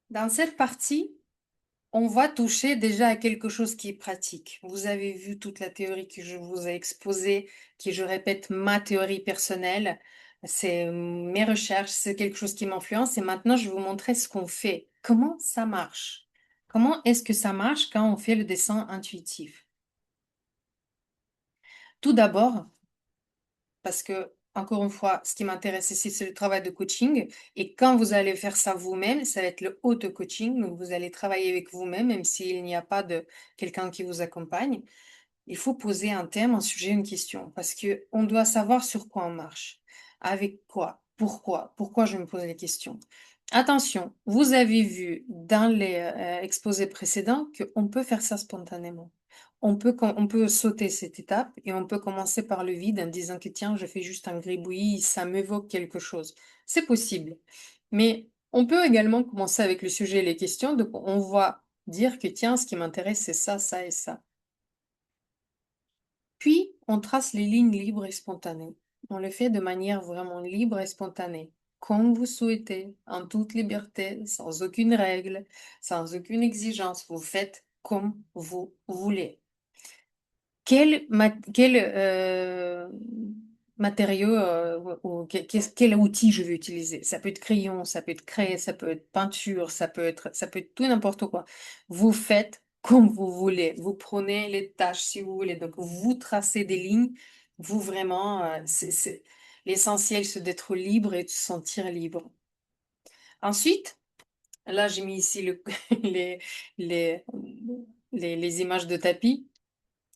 Dans cette partie, on va toucher déjà à quelque chose qui est pratique. Vous avez vu toute la théorie que je vous ai exposée, qui, je répète, ma théorie personnelle. C'est mes recherches, c'est quelque chose qui m'influence. Et maintenant, je vais vous montrer ce qu'on fait. Comment ça marche? Comment est-ce que ça marche quand on fait le dessin intuitif? Tout d'abord, parce que, encore une fois, ce qui m'intéresse ici, c'est le travail de coaching. Et quand vous allez faire ça vous-même, ça va être le auto-coaching. Donc, vous allez travailler avec vous-même, même s'il n'y a pas de quelqu'un qui vous accompagne. Il faut poser un thème, un sujet, une question. Parce que on doit savoir sur quoi on marche. Avec quoi? Pourquoi? Pourquoi je me pose les questions? Attention, vous avez vu dans les exposés précédents qu'on peut faire ça spontanément. On peut sauter cette étape et on peut commencer par le vide en disant que tiens, je fais juste un gribouillis, ça m'évoque quelque chose. C'est possible. Mais on peut également commencer avec le sujet et les questions. Donc on va dire que tiens, ce qui m'intéresse, c'est ça, ça et ça. Puis on trace les lignes libres et spontanées. On le fait de manière vraiment libre et spontanée, comme vous souhaitez, en toute liberté, sans aucune règle, sans aucune exigence. Vous faites comme vous voulez. Quel matériau quel outil je vais utiliser? Ça peut être crayon, ça peut être craie, ça peut être peinture, ça peut être tout n'importe quoi. Vous faites comme vous voulez. Vous prenez les tâches si vous voulez. Donc vous tracez des lignes. Vous vraiment, l'essentiel, c'est d'être libre et de se sentir libre. Ensuite, là, j'ai mis ici les, les, les images de tapis.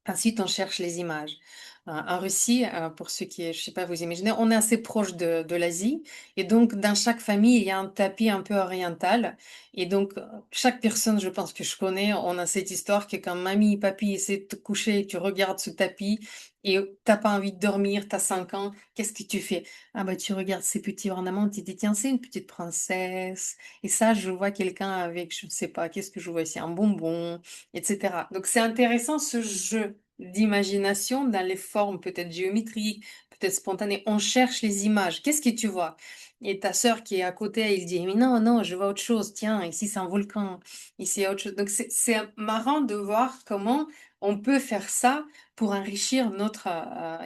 Ensuite, on cherche les images. En Russie, pour ceux qui, je sais pas, vous imaginez, on est assez proche de l'Asie. Et donc, dans chaque famille, il y a un tapis un peu oriental. Et donc, chaque personne, je pense que je connais, on a cette histoire que quand mamie et papy essaient de te coucher, tu regardes ce tapis et t'as pas envie de dormir, t'as 5 ans, qu'est-ce que tu fais? Ah bah, tu regardes ces petits ornements, tu te dis, tiens, c'est une petite princesse. Et ça, je vois quelqu'un avec, je ne sais pas, qu'est-ce que je vois ici? Un bonbon, etc. Donc c'est intéressant ce jeu d'imagination dans les formes peut-être géométriques, peut-être spontanées. On cherche les images. Qu'est-ce que tu vois? Et ta sœur qui est à côté, elle dit, mais non, non, je vois autre chose. Tiens, ici c'est un volcan, ici il y a autre chose. Donc c'est marrant de voir comment on peut faire ça pour enrichir notre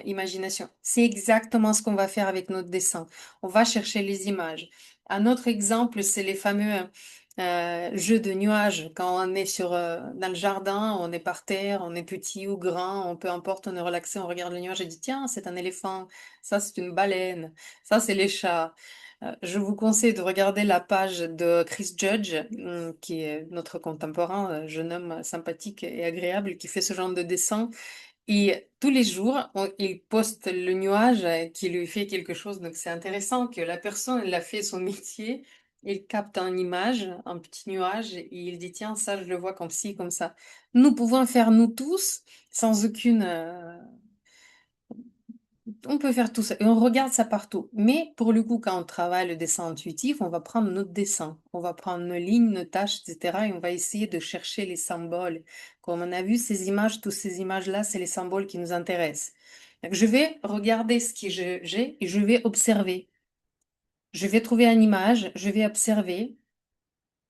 imagination. C'est exactement ce qu'on va faire avec notre dessin. On va chercher les images. Un autre exemple, c'est les fameux jeu de nuages, quand on est dans le jardin, on est par terre, on est petit ou grand, on peu importe, on est relaxé, on regarde le nuage et dit, tiens, c'est un éléphant, ça c'est une baleine, ça c'est les chats. Je vous conseille de regarder la page de Chris Judge, qui est notre contemporain, jeune homme sympathique et agréable, qui fait ce genre de dessin. Et tous les jours, il poste le nuage qui lui fait quelque chose. Donc c'est intéressant que la personne, elle a fait son métier, il capte une image, un petit nuage, et il dit, tiens, ça, je le vois comme ci, comme ça. Nous pouvons le faire nous tous, sans aucune... on peut faire tout ça, et on regarde ça partout. Mais pour le coup, quand on travaille le dessin intuitif, on va prendre notre dessin, on va prendre nos lignes, nos tâches, etc. Et on va essayer de chercher les symboles. Comme on a vu, ces images, toutes ces images-là, c'est les symboles qui nous intéressent. Donc, je vais regarder ce que j'ai et je vais observer. Je vais trouver une image, je vais observer.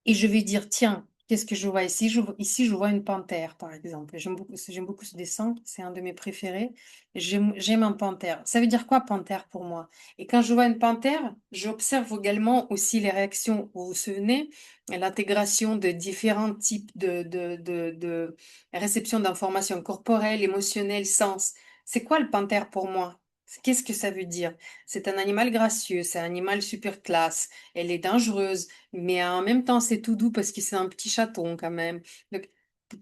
Et je vais dire, tiens, qu'est-ce que je vois ici? Ici, je vois une panthère, par exemple. J'aime beaucoup ce dessin, c'est un de mes préférés. J'aime un panthère. Ça veut dire quoi, panthère, pour moi? Et quand je vois une panthère, j'observe également aussi les réactions. Vous vous souvenez, l'intégration de différents types de réception d'informations corporelles, émotionnelles, sens. C'est quoi le panthère pour moi? Qu'est-ce que ça veut dire? C'est un animal gracieux, c'est un animal super classe, elle est dangereuse, mais en même temps, c'est tout doux parce que c'est un petit chaton quand même. Donc,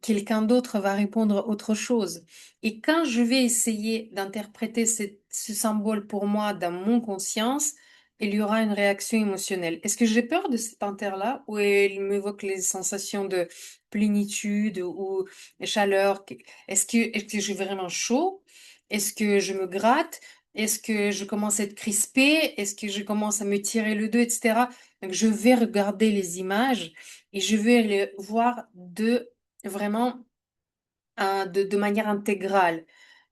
quelqu'un d'autre va répondre autre chose. Et quand je vais essayer d'interpréter ce symbole pour moi dans mon conscience, il y aura une réaction émotionnelle. Est-ce que j'ai peur de cette panthère-là ou elle m'évoque les sensations de plénitude ou de chaleur? Est-ce que j'ai vraiment chaud? Est-ce que je me gratte? Est-ce que je commence à être crispée? Est-ce que je commence à me tirer le dos, etc. Donc, je vais regarder les images et je vais les voir vraiment de manière intégrale.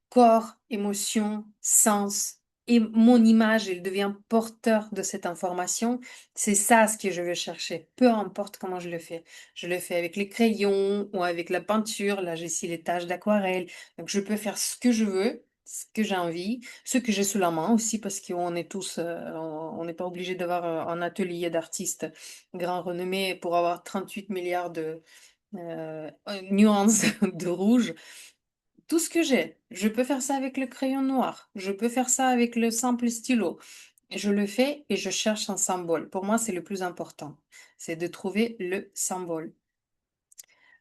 Corps, émotion, sens. et mon image, elle devient porteur de cette information. C'est ça ce que je veux chercher, peu importe comment je le fais. Je le fais avec les crayons ou avec la peinture. Là, j'ai ici les taches d'aquarelle. Donc, je peux faire ce que je veux, ce que j'ai envie, ce que j'ai sous la main aussi, parce qu'on est tous, on n'est pas obligé d'avoir un atelier d'artistes grand renommé pour avoir 38 milliards de nuances de rouge. Tout ce que j'ai, je peux faire ça avec le crayon noir, je peux faire ça avec le simple stylo. Je le fais et je cherche un symbole. Pour moi, c'est le plus important. C'est de trouver le symbole.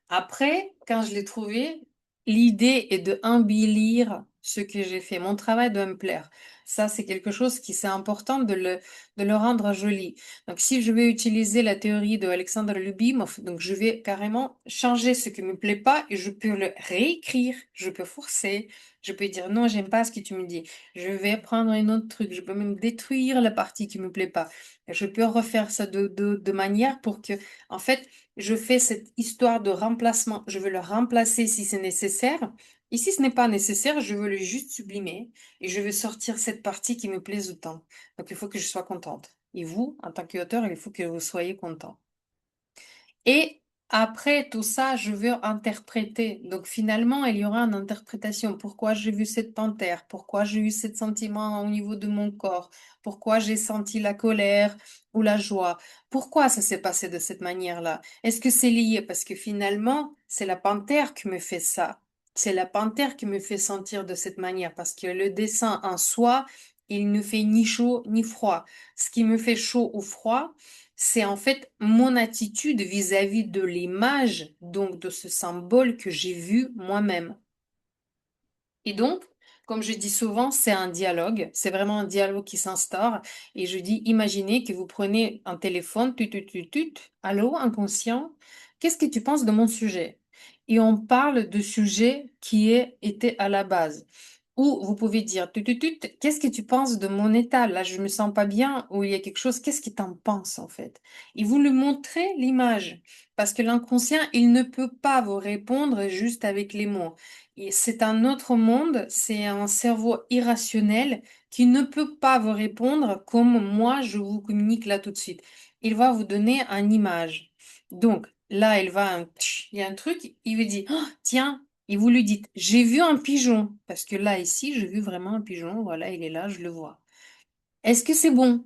Après, quand je l'ai trouvé, l'idée est de embellir ce que j'ai fait. Mon travail doit me plaire. Ça, c'est quelque chose qui c'est important de le rendre joli. Donc, si je vais utiliser la théorie de Alexandre Lubimov, donc je vais carrément changer ce qui me plaît pas et je peux le réécrire, je peux forcer, je peux dire non, j'aime pas ce que tu me dis. Je vais prendre un autre truc, je peux même détruire la partie qui me plaît pas. Je peux refaire ça de manière pour que, en fait, je fais cette histoire de remplacement. Je veux le remplacer si c'est nécessaire. Et si ce n'est pas nécessaire, je veux le juste sublimer et je veux sortir cette partie qui me plaise autant. Donc, il faut que je sois contente. Et vous, en tant qu'auteur, il faut que vous soyez content. Et après tout ça, je veux interpréter. Donc finalement, il y aura une interprétation. Pourquoi j'ai vu cette panthère? Pourquoi j'ai eu ce sentiment au niveau de mon corps? Pourquoi j'ai senti la colère ou la joie? Pourquoi ça s'est passé de cette manière-là? Est-ce que c'est lié? Parce que finalement, c'est la panthère qui me fait ça. C'est la panthère qui me fait sentir de cette manière. Parce que le dessin en soi, il ne fait ni chaud ni froid. Ce qui me fait chaud ou froid, c'est en fait mon attitude vis-à-vis de l'image, donc de ce symbole que j'ai vu moi-même. Et donc, comme je dis souvent, c'est un dialogue, c'est vraiment un dialogue qui s'instaure. Et je dis, imaginez que vous prenez un téléphone, allô, inconscient, qu'est-ce que tu penses de mon sujet? Et on parle de sujet était à la base. Ou vous pouvez dire, qu'est-ce que tu penses de mon état? Là, je me sens pas bien, ou il y a quelque chose, qu'est-ce que tu en penses en fait? Et vous lui montrez l'image, parce que l'inconscient, il ne peut pas vous répondre juste avec les mots. Et c'est un autre monde, c'est un cerveau irrationnel qui ne peut pas vous répondre comme moi je vous communique là tout de suite. Il va vous donner une image. Donc là, il y a un truc, il vous dit, oh, tiens, et vous lui dites, j'ai vu un pigeon, parce que là, ici, j'ai vu vraiment un pigeon, voilà, il est là, je le vois. Est-ce que c'est bon?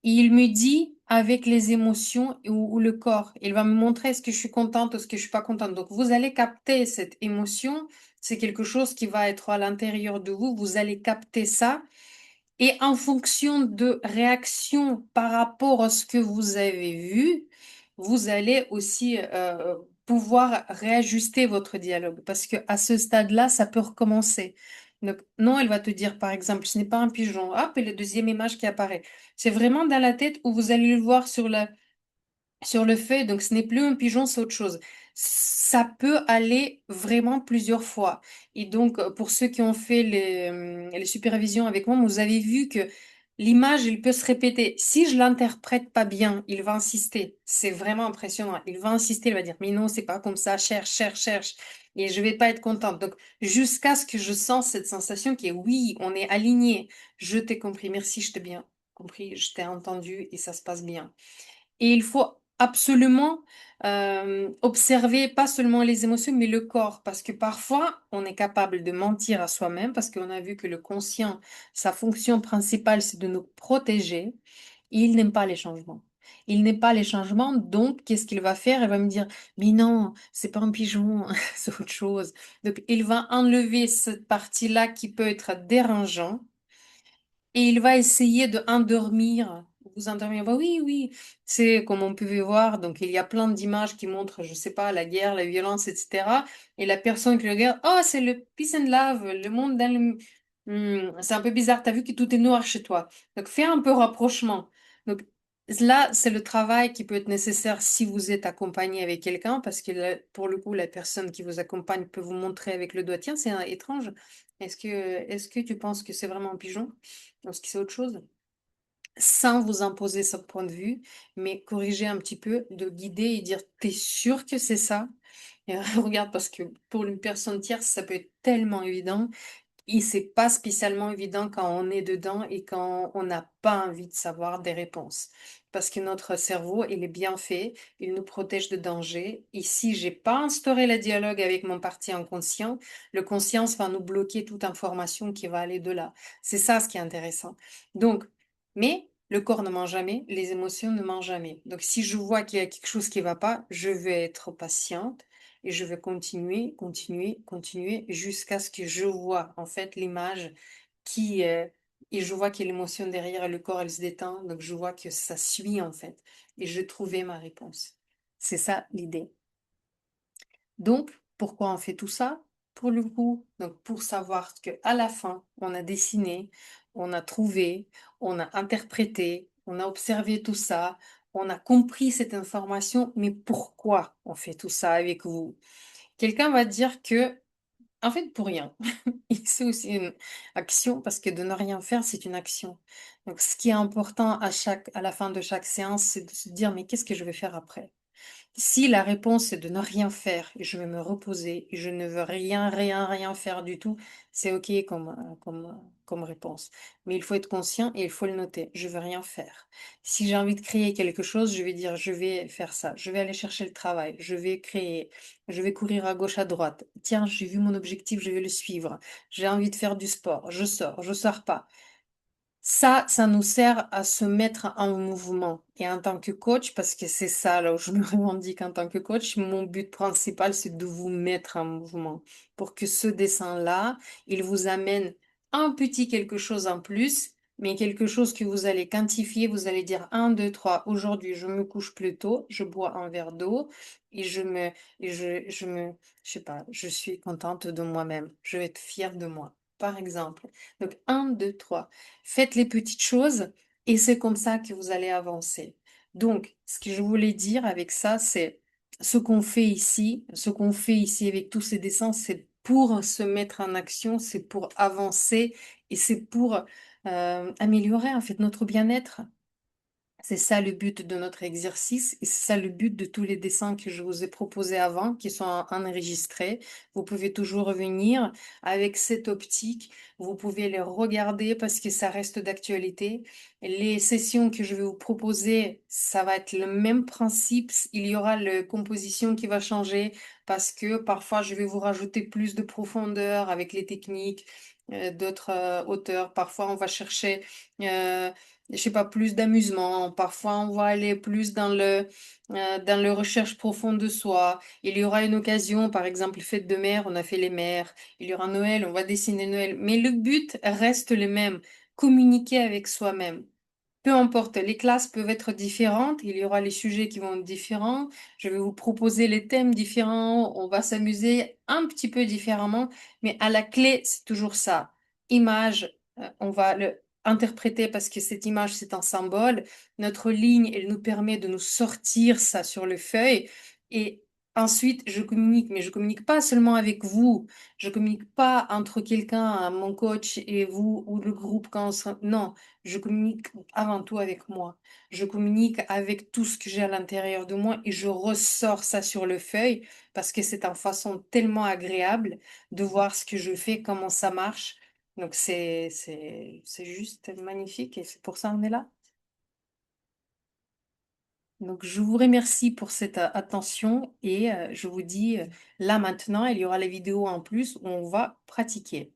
Il me dit avec les émotions ou le corps. Il va me montrer est-ce que je suis contente ou est-ce que je suis pas contente. Donc, vous allez capter cette émotion. C'est quelque chose qui va être à l'intérieur de vous. Vous allez capter ça. Et en fonction de réaction par rapport à ce que vous avez vu, vous allez aussi pouvoir réajuster votre dialogue. Parce que à ce stade-là, ça peut recommencer. Donc, non, elle va te dire, par exemple, ce n'est pas un pigeon. Hop, et la deuxième image qui apparaît. C'est vraiment dans la tête où vous allez le voir sur le fait, donc ce n'est plus un pigeon, c'est autre chose. Ça peut aller vraiment plusieurs fois. Et donc, pour ceux qui ont fait les supervisions avec moi, vous avez vu que l'image, il peut se répéter. Si je l'interprète pas bien, il va insister. C'est vraiment impressionnant. Il va insister, il va dire, mais non, c'est pas comme ça, cherche, cherche, cherche. Et je vais pas être contente. Donc, jusqu'à ce que je sens cette sensation qui est, oui, on est aligné. Je t'ai compris. Merci, je t'ai bien compris. Je t'ai entendu et ça se passe bien. Et il faut absolument observer pas seulement les émotions, mais le corps, parce que parfois, on est capable de mentir à soi-même, parce qu'on a vu que le conscient, sa fonction principale, c'est de nous protéger. Et il n'aime pas les changements. Il n'aime pas les changements, donc qu'est-ce qu'il va faire? Il va me dire, mais non, c'est pas un pigeon, c'est autre chose. Donc, il va enlever cette partie-là qui peut être dérangeant et il va essayer de endormir, vous endormir. Bah oui, oui, c'est comme on pouvait voir. Donc, il y a plein d'images qui montrent, je sais pas, la guerre, la violence, etc. Et la personne qui regarde, oh, c'est le peace and love, le monde dans le... c'est un peu bizarre, t'as vu que tout est noir chez toi. Donc, fais un peu rapprochement. Donc, là, c'est le travail qui peut être nécessaire si vous êtes accompagné avec quelqu'un, parce que là, pour le coup, la personne qui vous accompagne peut vous montrer avec le doigt, tiens, c'est étrange. Est-ce que tu penses que c'est vraiment un pigeon? Est-ce que c'est autre chose? Sans vous imposer ce point de vue, mais corriger un petit peu, de guider et dire, t'es sûr que c'est ça? Et regarde, parce que pour une personne tierce, ça peut être tellement évident Et c'est pas spécialement évident quand on est dedans et quand on n'a pas envie de savoir des réponses. Parce que notre cerveau, il est bien fait, il nous protège de danger. Et si j'ai pas instauré le dialogue avec mon parti inconscient, le conscience va nous bloquer toute information qui va aller de là. C'est ça ce qui est intéressant. Donc, mais le corps ne ment jamais, les émotions ne mentent jamais. Donc, si je vois qu'il y a quelque chose qui va pas, je vais être patiente et je vais continuer, continuer, continuer jusqu'à ce que je vois en fait l'image qui et je vois que l'émotion derrière le corps elle se détend, donc je vois que ça suit en fait et je trouvais ma réponse. C'est ça l'idée. Donc, pourquoi on fait tout ça? Pour le coup, donc pour savoir que à la fin, on a dessiné, on a trouvé, on a interprété, on a observé tout ça, on a compris cette information, mais pourquoi on fait tout ça avec vous? Quelqu'un va dire que, en fait, pour rien. Et c'est aussi une action, parce que de ne rien faire, c'est une action. Donc, ce qui est important à la fin de chaque séance, c'est de se dire, mais qu'est-ce que je vais faire après? Si la réponse est de ne rien faire et je vais me reposer et je ne veux rien, rien, rien faire du tout, c'est OK comme réponse. Mais il faut être conscient et il faut le noter. Je veux rien faire. Si j'ai envie de créer quelque chose, je vais dire je vais faire ça. Je vais aller chercher le travail. Je vais créer. Je vais courir à gauche, à droite. Tiens, j'ai vu mon objectif, je vais le suivre. J'ai envie de faire du sport. Je sors pas. Ça nous sert à se mettre en mouvement. Et en tant que coach, parce que c'est ça là où je me revendique en tant que coach, mon but principal, c'est de vous mettre en mouvement pour que ce dessin-là, il vous amène un petit quelque chose en plus, mais quelque chose que vous allez quantifier. Vous allez dire un, 2, 3. Aujourd'hui, je me couche plus tôt, je bois un verre d'eau et je sais pas, je suis contente de moi-même. Je vais être fière de moi, par exemple. Donc, un, 2, 3. Faites les petites choses et c'est comme ça que vous allez avancer. Donc, ce que je voulais dire avec ça, c'est ce qu'on fait ici avec tous ces dessins, c'est pour se mettre en action, c'est pour avancer et c'est pour améliorer en fait notre bien-être. C'est ça le but de notre exercice et c'est ça le but de tous les dessins que je vous ai proposés avant, qui sont enregistrés. Vous pouvez toujours revenir avec cette optique. Vous pouvez les regarder parce que ça reste d'actualité. Les sessions que je vais vous proposer, ça va être le même principe. Il y aura la composition qui va changer parce que parfois je vais vous rajouter plus de profondeur avec les techniques d'autres auteurs. Parfois on va chercher euh, je sais pas, plus d'amusement. Parfois, on va aller plus dans le recherche profonde de soi. Il y aura une occasion, par exemple, fête de mère, on a fait les mères. Il y aura Noël, on va dessiner Noël. Mais le but reste le même, communiquer avec soi-même. Peu importe, les classes peuvent être différentes, il y aura les sujets qui vont être différents, je vais vous proposer les thèmes différents, on va s'amuser un petit peu différemment, mais à la clé, c'est toujours ça. Image, on va le interpréter parce que cette image, c'est un symbole. Notre ligne, elle nous permet de nous sortir ça sur le feuille et ensuite, je communique, mais je communique pas seulement avec vous, je communique pas entre quelqu'un, mon coach et vous ou le groupe quand on Non. Je communique avant tout avec moi. Je communique avec tout ce que j'ai à l'intérieur de moi et je ressors ça sur le feuille parce que c'est une façon tellement agréable de voir ce que je fais, comment ça marche. Donc c'est juste magnifique et c'est pour ça qu'on est là. Donc je vous remercie pour cette attention et je vous dis là maintenant, il y aura les vidéos en plus où on va pratiquer.